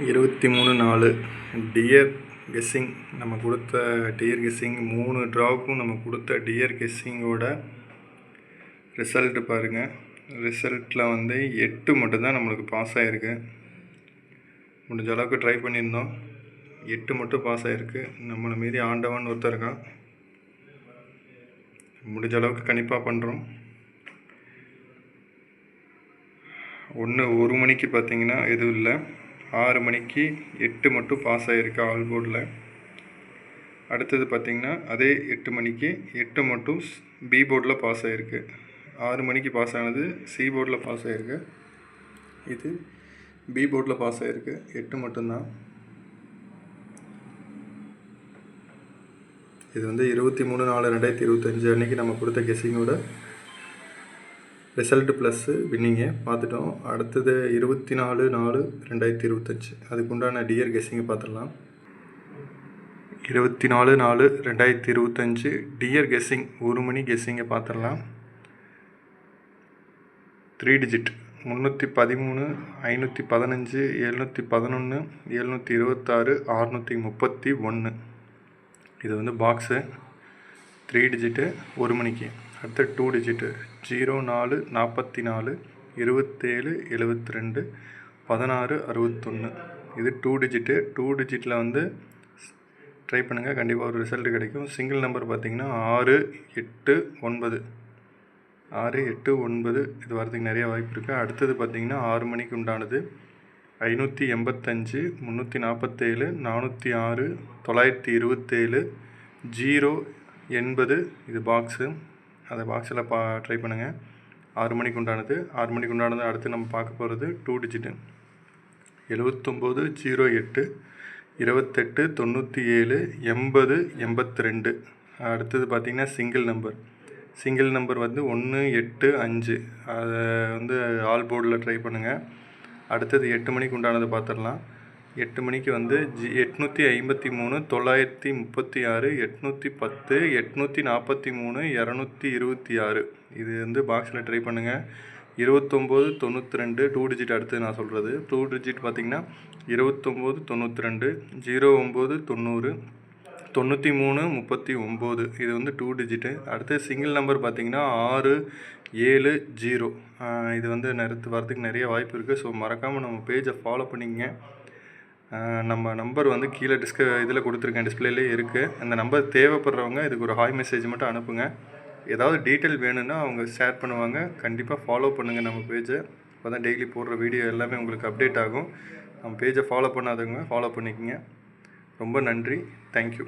23/4 dear guessing நம்ம கொடுத்த dear guessing 3 ட்ராவுக்கும் நம்ம கொடுத்த டியர் கெஸ்ஸிங்கோட ரிசல்ட்டு பாருங்கள். ரிசல்ட்டில் 8 மட்டும்தான் நம்மளுக்கு பாஸ் ஆகிருக்கு. முடிஞ்ச அளவுக்கு ட்ரை பண்ணியிருந்தோம். 8 மட்டும் பாஸ் ஆகிருக்கு. நம்மளை மீறி ஆண்டவன் ஒருத்தர் இருக்கான். முடிஞ்ச அளவுக்கு கண்டிப்பாக பண்ணுறோம். 1 மணிக்கு பார்த்தீங்கன்னா எதுவும் இல்லை. 6 மணிக்கு 8 மட்டும் பாஸ் ஆகிருக்கு ஆல் போர்டில். அடுத்தது பார்த்திங்கன்னா அதே 8 மணிக்கு 8 மட்டும் பி போர்டில் பாஸ் ஆகிருக்கு. 6 மணிக்கு பாஸ் ஆனது சி போர்டில் பாஸ் ஆகிருக்கு. இது பி போர்டில் பாஸ் ஆகிருக்கு. 8 மட்டும்தான். இது 23/4/2025 அன்றைக்கி நம்ம கொடுத்த கெஸ்ஸிங்கோட ரிசல்ட்டு ப்ளஸ்ஸு வின்னிங்கை பார்த்துட்டோம். அடுத்தது 24/4/2025 அதுக்குண்டான டியர் கெஸ்ஸிங்கை பார்த்துடலாம். 24/4/2025 டியர் கெஸ்ஸிங் 1 மணி கெஸ்ஸிங்கை பார்த்துடலாம். 3 டிஜிட் 313, 515, 711, 726, 631. இது பாக்ஸு 3 டிஜிட்டு 1 மணிக்கு. அடுத்து 2 டிஜிட்டு 04, 44, 27, 72, 16, 61. இது 2 டிஜிட்டு. 2 டிஜிட்டில் ட்ரை பண்ணுங்கள், கண்டிப்பாக ஒரு ரிசல்ட் கிடைக்கும். சிங்கிள் நம்பர் பார்த்திங்கன்னா 6, 8, 9. 6, 8, 9 இது வரதுக்கு நிறைய வாய்ப்பு இருக்குது. அடுத்தது பார்த்திங்கன்னா 6 மணிக்கு உண்டானது 585, 347, 406, 927, 080. இது பாக்ஸு. அந்த பாக்ஸில் ட்ரை பண்ணுங்கள். 6 மணிக்கு உண்டானது. 6 மணிக்கு உண்டானது அடுத்து நம்ம பார்க்க போகிறது 2 டிஜிட்டு 79, 08, 28, 97, 80, 82. அடுத்தது பார்த்திங்கன்னா சிங்கிள் நம்பர் 1, 8, 5. அதை ஆல் போர்டில் ட்ரை பண்ணுங்கள். அடுத்தது 8 மணிக்கு உண்டானதை பார்த்துடலாம். 8 மணிக்கு 853, 936, 810, 843, 226. இது பாக்ஸில் ட்ரை பண்ணுங்கள். 29, 92 2 டிஜிட். அடுத்து நான் சொல்கிறது 2 டிஜிட் பார்த்திங்கன்னா 29, 92, 09, 90, 93, 39. இது 2 டிஜிட்டு. அடுத்து சிங்கிள் நம்பர் பார்த்திங்கன்னா 6, 7, 0. இது வரதுக்கு நிறைய வாய்ப்பு இருக்குது. ஸோ மறக்காமல் நம்ம பேஜை ஃபாலோ பண்ணிக்கங்க. நம்ம நம்பர் கீழே இதில் கொடுத்துருக்கேன், டிஸ்பிளேலே இருக்குது. அந்த நம்பர் தேவைப்படுறவங்க இதுக்கு ஒரு ஹாய் மெசேஜ் மட்டும் அனுப்புங்க. ஏதாவது டீட்டெயில் வேணும்னா அவங்க ஷேர் பண்ணுவாங்க. கண்டிப்பாக ஃபாலோ பண்ணுங்கள் நம்ம பேஜை. அப்போ தான் டெய்லி போடுற வீடியோ எல்லாமே உங்களுக்கு அப்டேட் ஆகும். நம்ம பேஜை ஃபாலோ பண்ணாதவங்க ஃபாலோ பண்ணிக்கோங்க. ரொம்ப நன்றி. தேங்க்யூ.